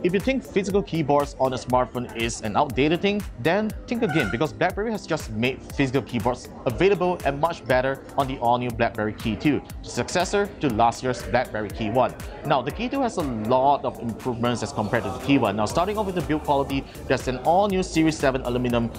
If you think physical keyboards on a smartphone is an outdated thing, then think again, because BlackBerry has just made physical keyboards available and much better on the all-new BlackBerry KEY2, the successor to last year's BlackBerry KEY1. Now, the KEY2 has a lot of improvements as compared to the KEY1. Now, starting off with the build quality, there's an all-new Series 7 aluminum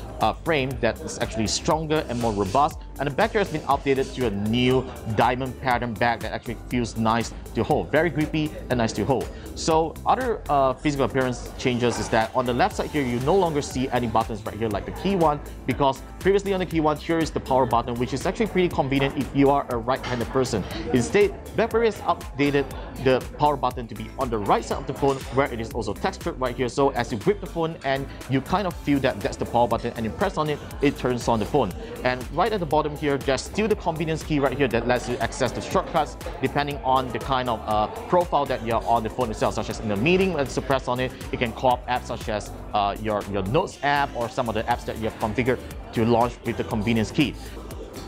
frame that is actually stronger and more robust, and the back here has been updated to a new diamond pattern back that actually feels nice to hold, very grippy and nice to hold. So other physical appearance changes is that on the left side here, you no longer see any buttons right here like the KEY1, because previously on the KEY1, here is the power button, which is actually pretty convenient if you are a right-handed person. Instead, BlackBerry has updated the power button to be on the right side of the phone, where it is also textured right here. So as you grip the phone and you kind of feel that that's the power button and you press on it, it turns on the phone. And right at the bottom here, there's still the convenience key right here that lets you access the shortcuts depending on the kind of profile that you're on the phone itself, such as in a meeting, when you press on it, you can call up apps such as your Notes app or some of the apps that you have configured to launch with the convenience key.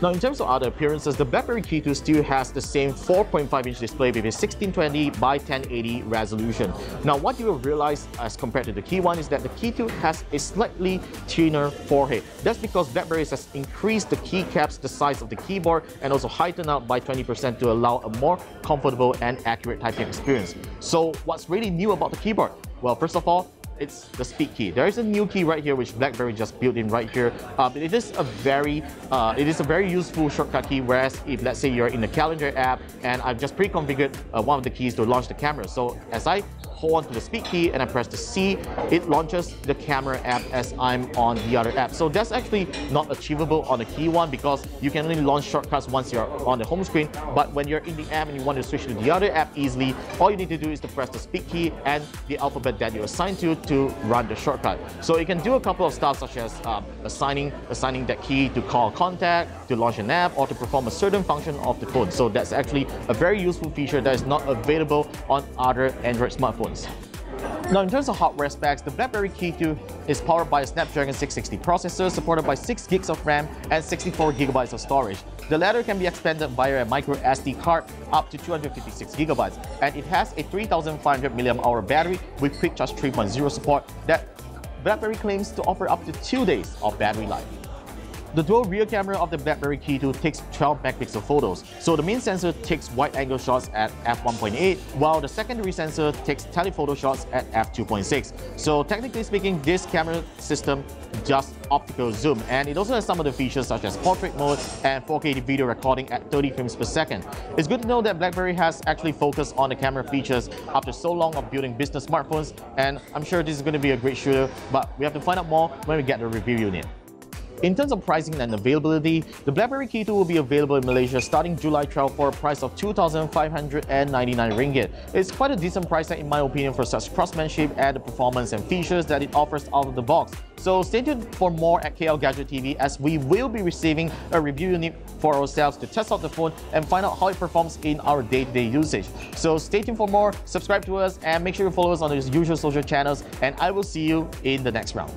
Now, in terms of other appearances, the BlackBerry KEY2 still has the same 4.5-inch display with a 1620 by 1080 resolution. Now, what you will realize as compared to the KEY1 is that the KEY2 has a slightly thinner forehead. That's because BlackBerry has increased the keycaps, the size of the keyboard, and also heightened out by 20% to allow a more comfortable and accurate typing experience. So, what's really new about the keyboard? Well, first of all, it's the speed key. There is a new key right here which BlackBerry just built in right here. It is a very useful shortcut key. Whereas if let's say you're in the calendar app and I've just pre-configured one of the keys to launch the camera. So as I hold on to the speed key and I press the C, it launches the camera app as I'm on the other app. So that's actually not achievable on the KEY1 because you can only launch shortcuts once you're on the home screen. But when you're in the app and you want to switch to the other app easily, all you need to do is to press the speed key and the alphabet that you're assigned to run the shortcut. So you can do a couple of stuff such as assigning that key to call a contact, to launch an app, or to perform a certain function of the phone. So that's actually a very useful feature that is not available on other Android smartphones. Now, in terms of hardware specs, the BlackBerry KEY2 is powered by a Snapdragon 660 processor, supported by 6 gigs of RAM and 64 gigabytes of storage. The latter can be expanded via a micro SD card up to 256 gigabytes, and it has a 3500 mAh battery with Quick Charge 3.0 support that BlackBerry claims to offer up to 2 days of battery life. The dual rear camera of the BlackBerry KEY2 takes 12 megapixel photos. So the main sensor takes wide-angle shots at f1.8, while the secondary sensor takes telephoto shots at f2.6. So technically speaking, this camera system just optical zoom, and it also has some of the features such as portrait mode and 4K video recording at 30 frames per second. It's good to know that BlackBerry has actually focused on the camera features after so long of building business smartphones, and I'm sure this is going to be a great shooter, but we have to find out more when we get the review unit. In terms of pricing and availability, the BlackBerry KEY2 will be available in Malaysia starting July 12 for a price of 2,599 ringgit. It's quite a decent price in my opinion for such craftsmanship and the performance and features that it offers out of the box. So stay tuned for more at KLGadgetTV, as we will be receiving a review unit for ourselves to test out the phone and find out how it performs in our day-to-day usage. So stay tuned for more, subscribe to us, and make sure you follow us on the usual social channels, and I will see you in the next round.